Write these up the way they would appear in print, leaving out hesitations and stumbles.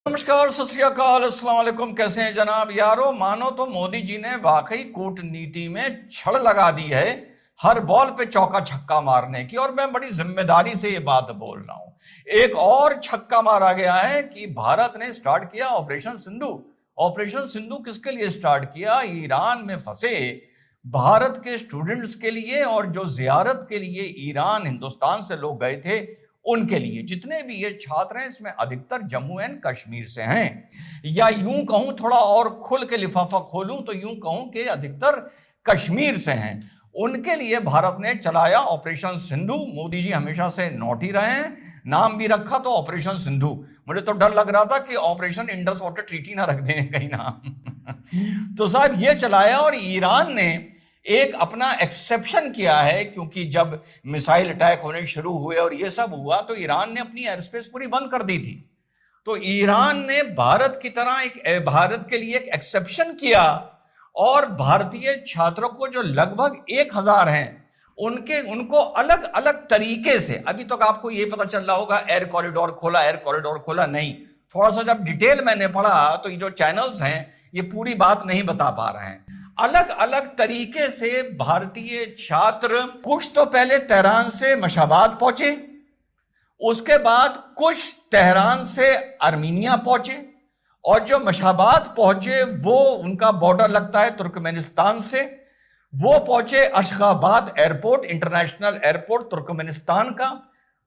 नमस्कार, सत श्री अकाल, अस्सलाम वालेकुम। कैसे हैं जनाब? यारो मानो तो मोदी जी ने वाकई कूटनीति में छड़ लगा दी है, हर बॉल पे चौका छक्का मारने की। और मैं बड़ी जिम्मेदारी से ये बात बोल रहा हूं। एक और छक्का मारा गया है कि भारत ने स्टार्ट किया ऑपरेशन सिंधु। ऑपरेशन सिंधु किसके लिए स्टार्ट किया? ईरान में फंसे भारत के स्टूडेंट्स के लिए, और जो जियारत के लिए ईरान हिंदुस्तान से लोग गए थे उनके लिए। जितने भी ये छात्र हैं इसमें अधिकतर जम्मू एंड कश्मीर से हैं, या यूं कहूं, थोड़ा और खुल के लिफाफा खोलूं तो यूं कहूं कि अधिकतर कश्मीर से हैं। उनके लिए भारत ने चलाया ऑपरेशन सिंधु। मोदी जी हमेशा से नोटी रहे हैं, नाम भी रखा तो ऑपरेशन सिंधु। मुझे तो डर लग रहा था कि ऑपरेशन इंडस वाटर ट्रीटी ना रख दें कहीं नाम। तो साहब ये चलाया, और ईरान ने एक अपना एक्सेप्शन किया है, क्योंकि जब मिसाइल अटैक होने शुरू हुए और ये सब हुआ तो ईरान ने अपनी एयर स्पेस पूरी बंद कर दी थी। तो ईरान ने भारत की तरह भारत के लिए एक एक्सेप्शन किया, और भारतीय छात्रों को जो लगभग 1000 हैं उनको अलग अलग तरीके से, अभी तक आपको ये पता चल रहा होगा एयर कॉरिडोर खोला नहीं। थोड़ा सा जब डिटेल मैंने पढ़ा तो ये जो चैनल्स हैं ये पूरी बात नहीं बता पा रहे हैं। अलग अलग तरीके से भारतीय छात्र कुछ तो पहले तेहरान से मशाबाद पहुंचे, उसके बाद कुछ तेहरान से आर्मीनिया पहुंचे, और जो मशाबाद पहुंचे वो उनका बॉर्डर लगता है तुर्कमेनिस्तान से, वो पहुंचे अशखाबाद एयरपोर्ट, इंटरनेशनल एयरपोर्ट तुर्कमेनिस्तान का।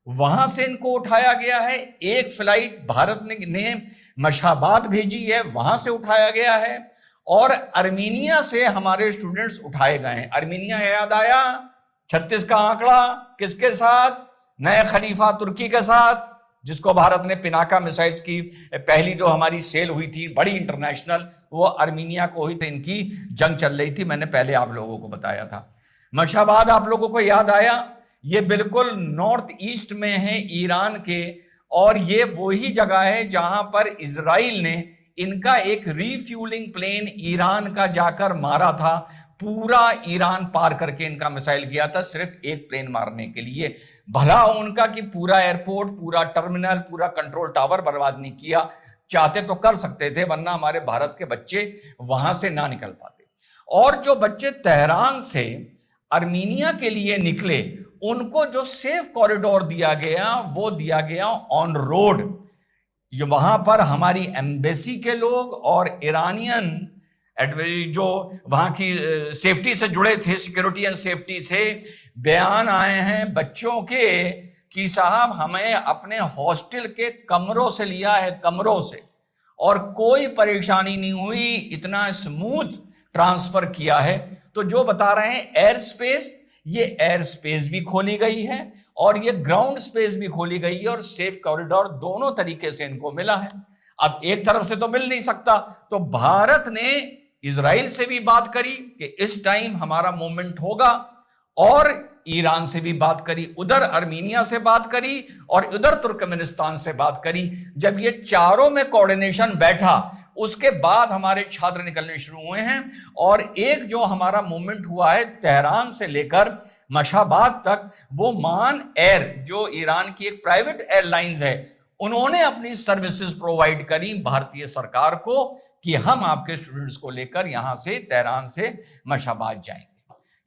वहां से इनको उठाया गया है। एक फ्लाइट भारत ने मशाबाद भेजी है, वहां से उठाया गया है, और आर्मीनिया से हमारे स्टूडेंट्स उठाए गए हैं। आर्मीनिया याद आया, 36 का आंकड़ा किसके साथ? नए खलीफा तुर्की के साथ, जिसको भारत ने पिनाका मिसाइल्स की पहली जो हमारी सेल हुई थी बड़ी इंटरनेशनल, वो आर्मीनिया को हुई थी। इनकी जंग चल रही थी, मैंने पहले आप लोगों को बताया था। मशाबाद आप लोगों को याद आया, ये बिल्कुल नॉर्थ ईस्ट में है ईरान के, और ये वही जगह है जहां पर इजराइल ने इनका एक रीफ्यूलिंग प्लेन ईरान का जाकर मारा था। पूरा ईरान पार करके इनका मिसाइल गया था सिर्फ एक प्लेन मारने के लिए। भला उनका कि पूरा एयरपोर्ट, पूरा टर्मिनल, पूरा कंट्रोल टावर बर्बाद नहीं किया। चाहते तो कर सकते थे, वरना हमारे भारत के बच्चे वहां से ना निकल पाते। और जो बच्चे तेहरान से आर्मीनिया के लिए निकले उनको जो सेफ कॉरिडोर दिया गया वो दिया गया ऑन रोड। ये वहां पर हमारी एम्बेसी के लोग और ईरानियन जो वहां की सेफ्टी से जुड़े थे, सिक्योरिटी एंड सेफ्टी से, बयान आए हैं बच्चों के कि साहब हमें अपने हॉस्टल के कमरों से लिया है, कमरों से, और कोई परेशानी नहीं हुई, इतना स्मूथ ट्रांसफर किया है। तो जो बता रहे हैं एयर स्पेस, ये एयर स्पेस भी खोली गई है और ये ग्राउंड स्पेस भी खोली गई है, और सेफ कॉरिडोर दोनों तरीके से इनको मिला है। अब एक तरफ से तो मिल नहीं सकता, तो भारत ने इजराइल से भी बात करी कि इस टाइम हमारा मूवमेंट होगा, और ईरान से भी बात करी, उधर आर्मीनिया से बात करी, और उधर तुर्कमेनिस्तान से बात करी। जब ये चारों में कोऑर्डिनेशन बैठा उसके बाद हमारे छात्र निकलने शुरू हुए हैं। और एक जो हमारा मूवमेंट हुआ है तेहरान से लेकर मशाबाद तक, वो मान एयर जो ईरान की एक प्राइवेट एयरलाइंस है, उन्होंने अपनी सर्विसेज प्रोवाइड करी भारतीय सरकार को कि हम आपके स्टूडेंट्स को लेकर यहां से तेहरान से मशाबाद जाएंगे।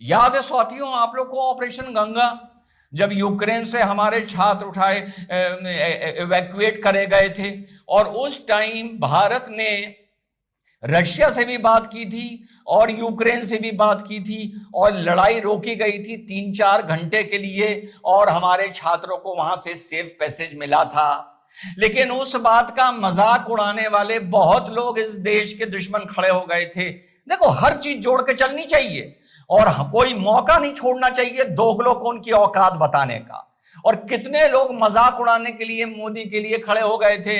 याद है साथियों आप लोग को ऑपरेशन गंगा, जब यूक्रेन से हमारे छात्र उठाए इवैक्यूएट करे गए थे, और उस टाइम भारत ने रशिया से भी बात की थी और यूक्रेन से भी बात की थी, और लड़ाई रोकी गई थी 3-4 घंटे के लिए, और हमारे छात्रों को वहां से सेफ पैसेज मिला था। लेकिन उस बात का मजाक उड़ाने वाले बहुत लोग इस देश के दुश्मन खड़े हो गए थे। देखो, हर चीज जोड़ के चलनी चाहिए, और कोई मौका नहीं छोड़ना चाहिए दोगलों को उनकी औकात बताने का। और कितने लोग मजाक उड़ाने के लिए मोदी के लिए खड़े हो गए थे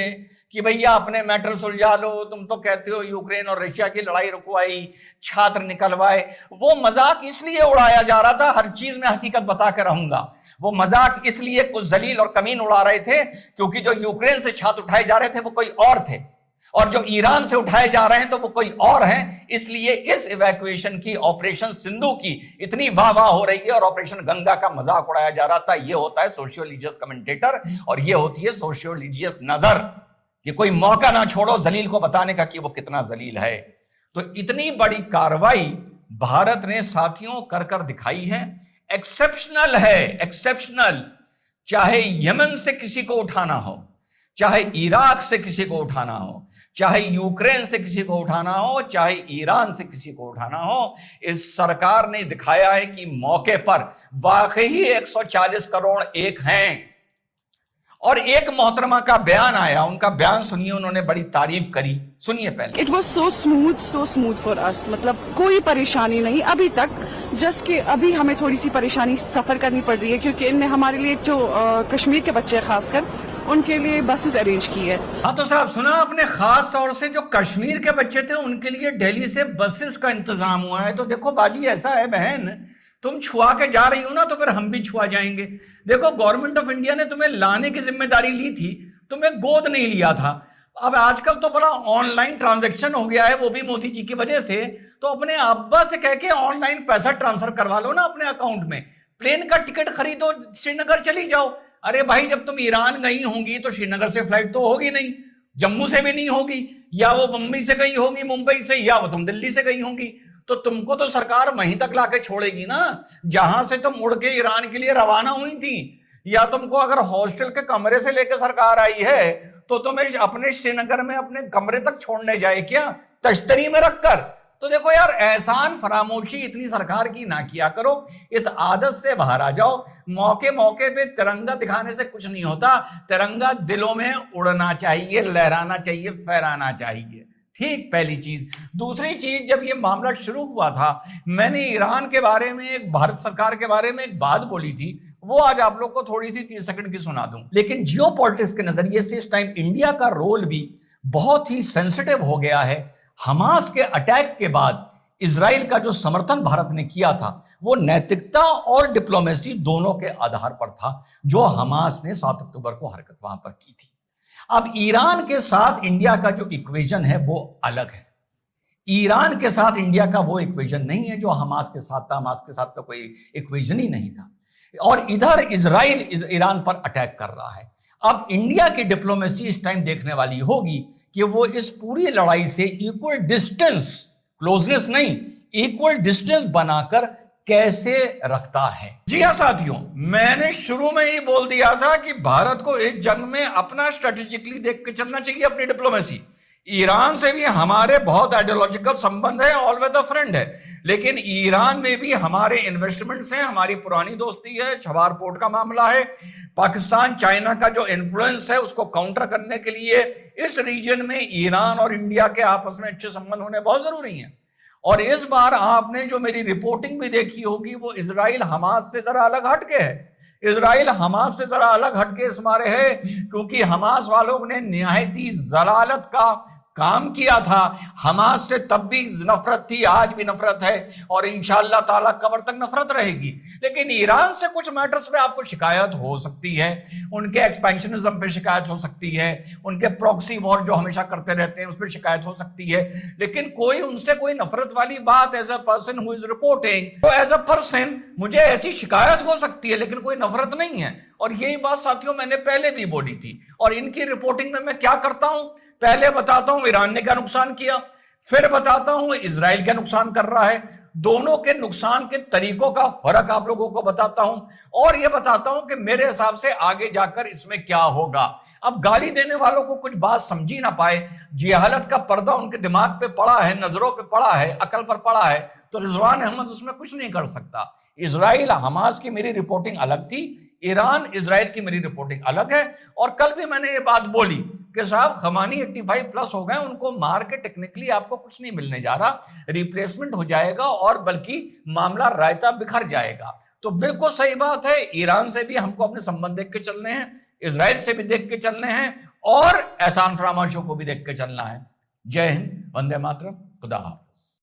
कि भैया अपने मैटर सुलझा लो, तुम तो कहते हो यूक्रेन और रशिया की लड़ाई रुकवाई, छात्र निकलवाए। वो मजाक इसलिए उड़ाया जा रहा था, हर चीज में हकीकत बता कर रहूंगा, वो मजाक इसलिए कुछ जलील और कमीन उड़ा रहे थे क्योंकि जो यूक्रेन से छात्र उठाए जा रहे थे वो कोई और थे, और जो ईरान से उठाए जा रहे हैं तो वो कोई और हैं। इसलिए इस इवैक्यूएशन की, ऑपरेशन सिंधु की इतनी वाह वाह हो रही है, और ऑपरेशन गंगा का मजाक उड़ाया जा रहा था। ये होता है सोशियो रिलीजियस कमेंटेटर, और ये होती है सोशियो रिलीजियस नजर। कि कोई मौका ना छोड़ो जलील को बताने का कि वो कितना जलील है। तो इतनी बड़ी कार्रवाई भारत ने साथियों कर कर दिखाई है। एक्सेप्शनल है, एक्सेप्शनल। चाहे यमन से किसी को उठाना हो, चाहे इराक से किसी को उठाना हो, चाहे यूक्रेन से किसी को उठाना हो, चाहे ईरान से किसी को उठाना हो, इस सरकार ने दिखाया है कि मौके पर वाकई 140 करोड़ एक हैं। और एक मोहतरमा का बयान आया, उनका बयान सुनिए, उन्होंने बड़ी तारीफ करी, सुनिए पहले। It was so smooth for us, मतलब कोई परेशानी नहीं अभी तक। जस्ट कि अभी हमें थोड़ी सी परेशानी सफर करनी पड़ रही है क्योंकि इनने हमारे लिए जो कश्मीर के बच्चे खासकर उनके लिए बसेस अरेंज की है। हाँ तो साहब सुना आपने, खास तौर से जो कश्मीर के बच्चे थे उनके लिए दिल्ली से बसेस का इंतजाम हुआ है। तो देखो बाजी, ऐसा है बहन, तुम छुआ के जा रही हो ना तो फिर हम भी छुआ जाएंगे। देखो गवर्नमेंट ऑफ इंडिया ने तुम्हें लाने की जिम्मेदारी ली थी, तुम्हें गोद नहीं लिया था। अब आजकल तो बड़ा ऑनलाइन ट्रांजैक्शन हो गया है, वो भी मोदी जी की वजह से। तो अपने अब्बा से कह के ऑनलाइन पैसा ट्रांसफर करवा लो ना अपने अकाउंट में, प्लेन का टिकट खरीदो, श्रीनगर चली जाओ। अरे भाई, जब तुम ईरान गई होंगी तो श्रीनगर से फ्लाइट तो होगी नहीं, जम्मू से भी नहीं होगी, या वो मुंबई से गई होगी, मुंबई से, या वो तुम दिल्ली से गई होंगी। तो तुमको तो सरकार वहीं तक लाके छोड़ेगी ना जहां से तुम उड़ के ईरान के लिए रवाना हुई थी। या तुमको अगर हॉस्टल के कमरे से लेकर सरकार आई है तो तुम्हें अपने श्रीनगर में अपने कमरे तक छोड़ने जाए क्या, तश्तरी में रखकर? तो देखो यार, एहसान फरामोशी इतनी सरकार की ना किया करो, इस आदत से बाहर आ जाओ। मौके मौके पे तिरंगा दिखाने से कुछ नहीं होता, तिरंगा दिलों में उड़ना चाहिए, लहराना चाहिए, फहराना चाहिए। ठीक, पहली चीज। दूसरी चीज, जब ये मामला शुरू हुआ था, मैंने ईरान के बारे में, एक भारत सरकार के बारे में एक बात बोली थी, वो आज आप लोग को थोड़ी सी 30 सेकंड की सुना दूं। लेकिन जियोपॉलिटिक्स के नजरिए से इस टाइम इंडिया का रोल भी बहुत ही सेंसिटिव हो गया है। हमास के अटैक के बाद इजराइल का जो समर्थन भारत ने किया था वो नैतिकता और डिप्लोमेसी दोनों के आधार पर था, जो हमास ने 7 अक्टूबर को हरकत वहां पर की थी। अब ईरान के साथ इंडिया का जो इक्वेशन है वो अलग है। ईरान के साथ इंडिया का वो इक्वेशन नहीं है जो हमास के साथ था। हमास के साथ तो कोई इक्वेशन ही नहीं था। और इधर इजराइल ईरान पर अटैक कर रहा है। अब इंडिया की डिप्लोमेसी इस टाइम देखने वाली होगी कि वो इस पूरी लड़ाई से इक्वल डिस्टेंस, क्लोजनेस नहीं, इक्वल डिस्टेंस बनाकर कैसे रखता है। जी हाँ साथियों, मैंने शुरू में ही बोल दिया था कि भारत को इस जंग में अपना स्ट्रेटेजिकली देख के चलना चाहिए, अपनी डिप्लोमेसी। ईरान से भी हमारे बहुत आइडियोलॉजिकल संबंध है, ऑलवेज अ फ्रेंड है, लेकिन ईरान में भी हमारे इन्वेस्टमेंट्स हैं, हमारी पुरानी दोस्ती है, छबार पोर्ट का मामला है। पाकिस्तान चाइना का जो इन्फ्लुएंस है उसको काउंटर करने के लिए इस रीजन में ईरान और इंडिया के आपस में अच्छे संबंध होने बहुत जरूरी हैं। और इस बार आपने जो मेरी रिपोर्टिंग भी देखी होगी वो इजराइल हमास से जरा अलग हटके है। इजराइल हमास से जरा अलग हटके इस मारे है क्योंकि हमास वालों ने निहायती जलालत का काम किया था। हमास से तब भी नफरत थी, आज भी नफरत है और इंशाअल्लाह ताला कब्र तक नफरत रहेगी। लेकिन ईरान से कुछ मैटर्स पे आपको शिकायत हो सकती है, उनके एक्सपेंशनिज्म पे शिकायत हो सकती है, उनके प्रॉक्सी वॉर जो हमेशा करते रहते हैं उस पर शिकायत हो सकती है। लेकिन कोई उनसे कोई नफरत वाली बात, as a person who is reporting, तो एज अ पर्सन मुझे ऐसी शिकायत हो सकती है लेकिन कोई नफरत नहीं है। और यही बात साथियों मैंने पहले भी बोली थी। और इनकी रिपोर्टिंग में मैं क्या करता हूं, पहले बताता हूं ईरान ने क्या नुकसान किया, फिर बताता हूं इजराइल क्या नुकसान कर रहा है, दोनों के नुकसान के तरीकों का फर्क आप लोगों को बताता हूं और यह बताता हूं कि मेरे हिसाब से आगे जाकर इसमें क्या होगा। अब गाली देने वालों को कुछ बात समझी ना पाए, जिहालत का पर्दा उनके दिमाग पे पड़ा है, नजरों पे पड़ा है, अकल पर पड़ा है, तो रिजवान अहमद उसमें कुछ नहीं कर सकता। इजराइल हमास की मेरी रिपोर्टिंग अलग थी, ईरान इजराइल की मेरी रिपोर्टिंग अलग है। और कल भी मैंने ये बात बोली कि साहब खमानी 85+ हो गए, उनको मार के टेक्निकली आपको कुछ नहीं मिलने जा रहा, रिप्लेसमेंट हो जाएगा और बल्कि मामला रायता बिखर जाएगा। तो बिल्कुल सही बात है, ईरान से भी हमको अपने संबंध देख के चलने हैं, इजराइल से भी देख के चलने हैं और एहसान फरामोशों को भी देख के चलना है। जय हिंद, वंदे मातरम, खुदा हाफिज।